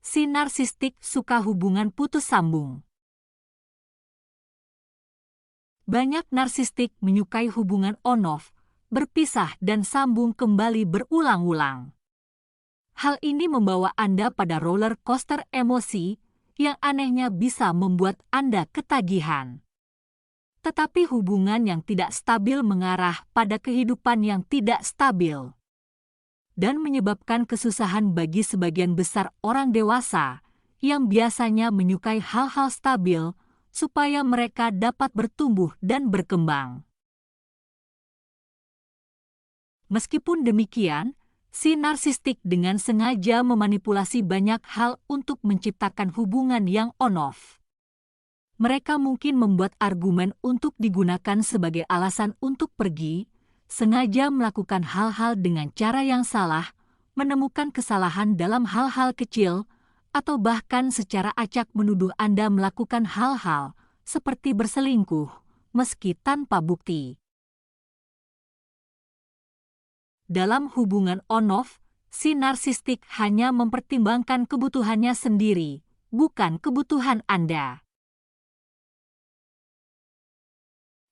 Si narsistik suka hubungan putus sambung. Banyak narsistik menyukai hubungan on-off, berpisah dan sambung kembali berulang-ulang. Hal ini membawa Anda pada roller coaster emosi yang anehnya bisa membuat Anda ketagihan. Tetapi hubungan yang tidak stabil mengarah pada kehidupan yang tidak stabil dan menyebabkan kesusahan bagi sebagian besar orang dewasa yang biasanya menyukai hal-hal stabil supaya mereka dapat bertumbuh dan berkembang. Meskipun demikian, si narsistik dengan sengaja memanipulasi banyak hal untuk menciptakan hubungan yang on-off. Mereka mungkin membuat argumen untuk digunakan sebagai alasan untuk pergi, sengaja melakukan hal-hal dengan cara yang salah, menemukan kesalahan dalam hal-hal kecil, atau bahkan secara acak menuduh Anda melakukan hal-hal seperti berselingkuh, meski tanpa bukti. Dalam hubungan on-off, si narsistik hanya mempertimbangkan kebutuhannya sendiri, bukan kebutuhan Anda.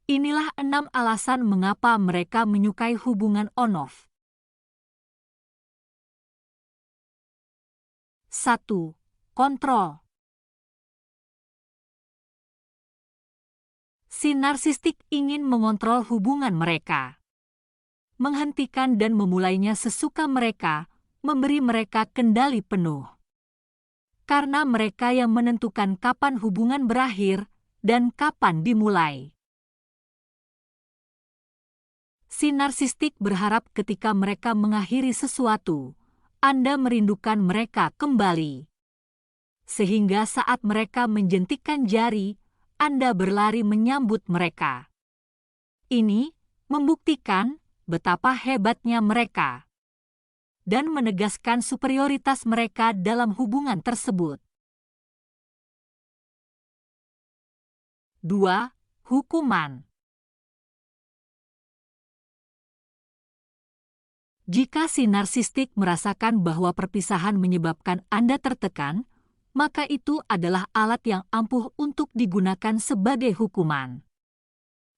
Inilah 6 alasan mengapa mereka menyukai hubungan on-off. 1. Kontrol. Si narsistik ingin mengontrol hubungan mereka. Menghentikan dan memulainya sesuka mereka, memberi mereka kendali penuh. Karena mereka yang menentukan kapan hubungan berakhir dan kapan dimulai. Si narsistik berharap ketika mereka mengakhiri sesuatu, Anda merindukan mereka kembali. Sehingga saat mereka menjentikkan jari, Anda berlari menyambut mereka. Ini membuktikan betapa hebatnya mereka dan menegaskan superioritas mereka dalam hubungan tersebut. 2. Hukuman. Jika si narsistik merasakan bahwa perpisahan menyebabkan Anda tertekan, maka itu adalah alat yang ampuh untuk digunakan sebagai hukuman.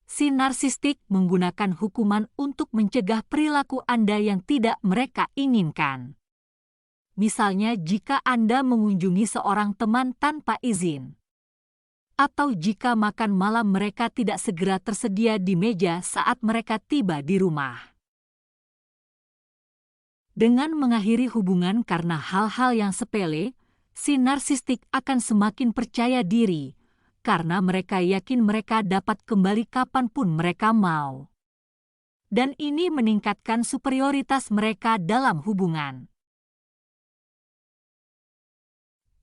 Si narsistik menggunakan hukuman untuk mencegah perilaku Anda yang tidak mereka inginkan. Misalnya jika Anda mengunjungi seorang teman tanpa izin, atau jika makan malam mereka tidak segera tersedia di meja saat mereka tiba di rumah. Dengan mengakhiri hubungan karena hal-hal yang sepele, si narsistik akan semakin percaya diri karena mereka yakin mereka dapat kembali kapanpun mereka mau. Dan ini meningkatkan superioritas mereka dalam hubungan.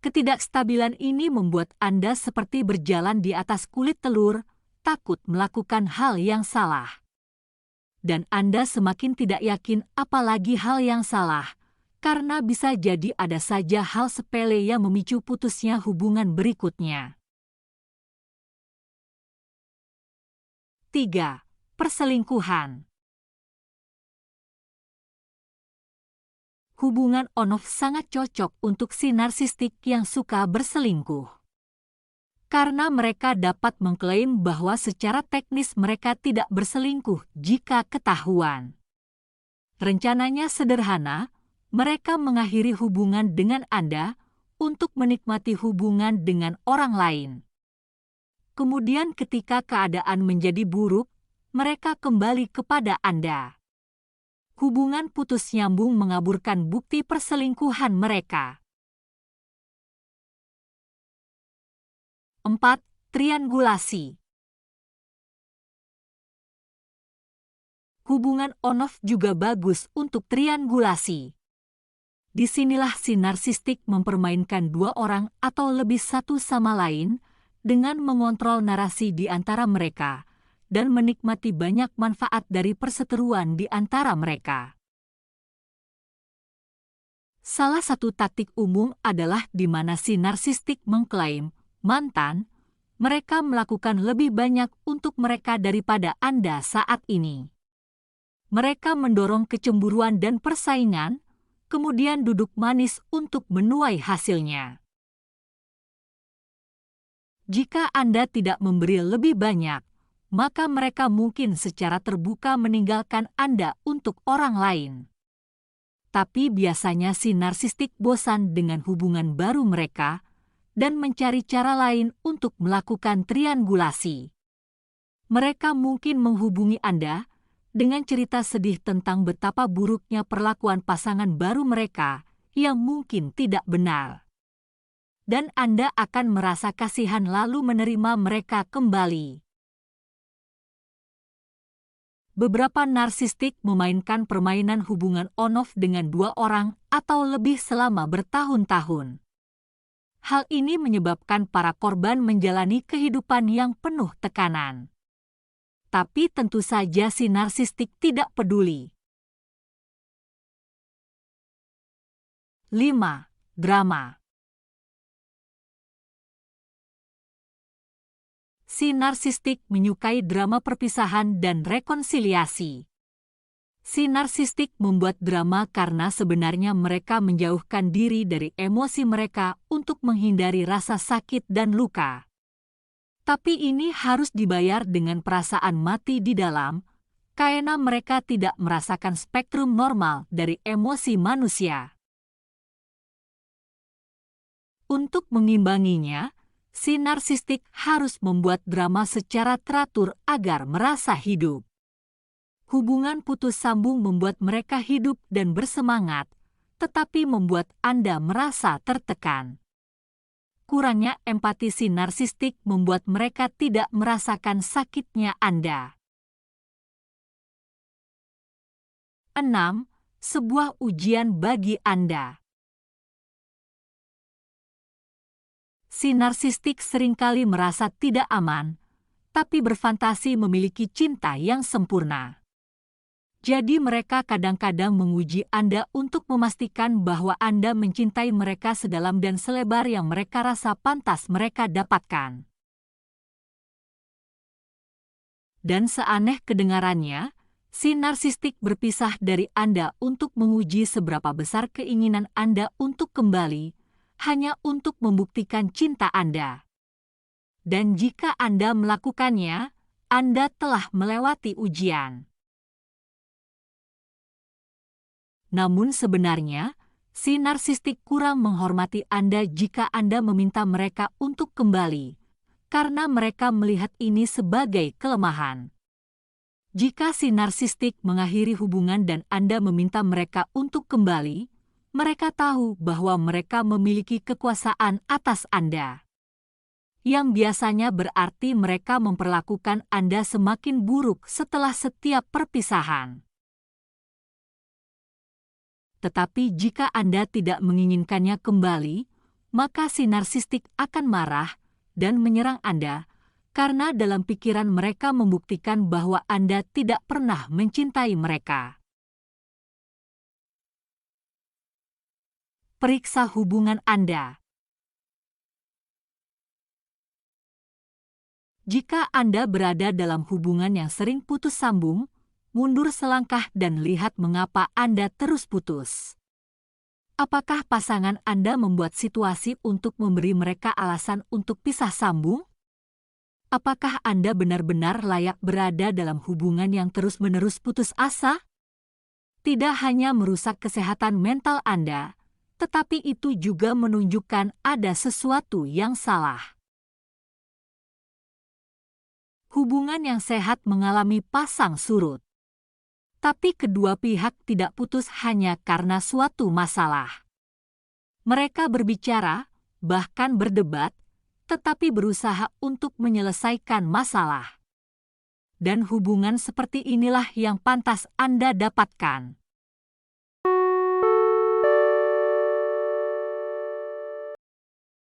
Ketidakstabilan ini membuat Anda seperti berjalan di atas kulit telur, takut melakukan hal yang salah. Dan Anda semakin tidak yakin apalagi hal yang salah, karena bisa jadi ada saja hal sepele yang memicu putusnya hubungan berikutnya. 3. Perselingkuhan. Hubungan on-off sangat cocok untuk si narsistik yang suka berselingkuh. Karena mereka dapat mengklaim bahwa secara teknis mereka tidak berselingkuh jika ketahuan. Rencananya sederhana, mereka mengakhiri hubungan dengan Anda untuk menikmati hubungan dengan orang lain. Kemudian ketika keadaan menjadi buruk, mereka kembali kepada Anda. Hubungan putus nyambung mengaburkan bukti perselingkuhan mereka. 4. Triangulasi. Hubungan on-off juga bagus untuk triangulasi. Disinilah si narsistik mempermainkan 2 orang atau lebih satu sama lain dengan mengontrol narasi di antara mereka dan menikmati banyak manfaat dari perseteruan di antara mereka. Salah satu taktik umum adalah di mana si narsistik mengklaim mantan, mereka melakukan lebih banyak untuk mereka daripada Anda saat ini. Mereka mendorong kecemburuan dan persaingan, kemudian duduk manis untuk menuai hasilnya. Jika Anda tidak memberi lebih banyak, maka mereka mungkin secara terbuka meninggalkan Anda untuk orang lain. Tapi biasanya si narsistik bosan dengan hubungan baru mereka dan mencari cara lain untuk melakukan triangulasi. Mereka mungkin menghubungi Anda dengan cerita sedih tentang betapa buruknya perlakuan pasangan baru mereka yang mungkin tidak benar. Dan Anda akan merasa kasihan lalu menerima mereka kembali. Beberapa narsistik memainkan permainan hubungan on-off dengan 2 orang atau lebih selama bertahun-tahun. Hal ini menyebabkan para korban menjalani kehidupan yang penuh tekanan. Tapi tentu saja si narsistik tidak peduli. 5. Drama. Si narsistik menyukai drama perpisahan dan rekonsiliasi. Si narsistik membuat drama karena sebenarnya mereka menjauhkan diri dari emosi mereka untuk menghindari rasa sakit dan luka. Tapi ini harus dibayar dengan perasaan mati di dalam, karena mereka tidak merasakan spektrum normal dari emosi manusia. Untuk mengimbanginya, si narsistik harus membuat drama secara teratur agar merasa hidup. Hubungan putus sambung membuat mereka hidup dan bersemangat, tetapi membuat Anda merasa tertekan. Kurangnya empati si narsistik membuat mereka tidak merasakan sakitnya Anda. 6. Sebuah ujian bagi Anda. Si narsistik seringkali merasa tidak aman, tapi berfantasi memiliki cinta yang sempurna. Jadi mereka kadang-kadang menguji Anda untuk memastikan bahwa Anda mencintai mereka sedalam dan selebar yang mereka rasa pantas mereka dapatkan. Dan seaneh kedengarannya, si narsistik berpisah dari Anda untuk menguji seberapa besar keinginan Anda untuk kembali, hanya untuk membuktikan cinta Anda. Dan jika Anda melakukannya, Anda telah melewati ujian. Namun sebenarnya, si narsistik kurang menghormati Anda jika Anda meminta mereka untuk kembali, karena mereka melihat ini sebagai kelemahan. Jika si narsistik mengakhiri hubungan dan Anda meminta mereka untuk kembali, mereka tahu bahwa mereka memiliki kekuasaan atas Anda. Yang biasanya berarti mereka memperlakukan Anda semakin buruk setelah setiap perpisahan. Tetapi jika Anda tidak menginginkannya kembali, maka si narsistik akan marah dan menyerang Anda, karena dalam pikiran mereka membuktikan bahwa Anda tidak pernah mencintai mereka. Periksa hubungan Anda. Jika Anda berada dalam hubungan yang sering putus sambung, mundur selangkah dan lihat mengapa Anda terus putus. Apakah pasangan Anda membuat situasi untuk memberi mereka alasan untuk pisah sambung? Apakah Anda benar-benar layak berada dalam hubungan yang terus-menerus putus asa? Tidak hanya merusak kesehatan mental Anda, tetapi itu juga menunjukkan ada sesuatu yang salah. Hubungan yang sehat mengalami pasang surut. Tapi kedua pihak tidak putus hanya karena suatu masalah. Mereka berbicara, bahkan berdebat, tetapi berusaha untuk menyelesaikan masalah. Dan hubungan seperti inilah yang pantas Anda dapatkan.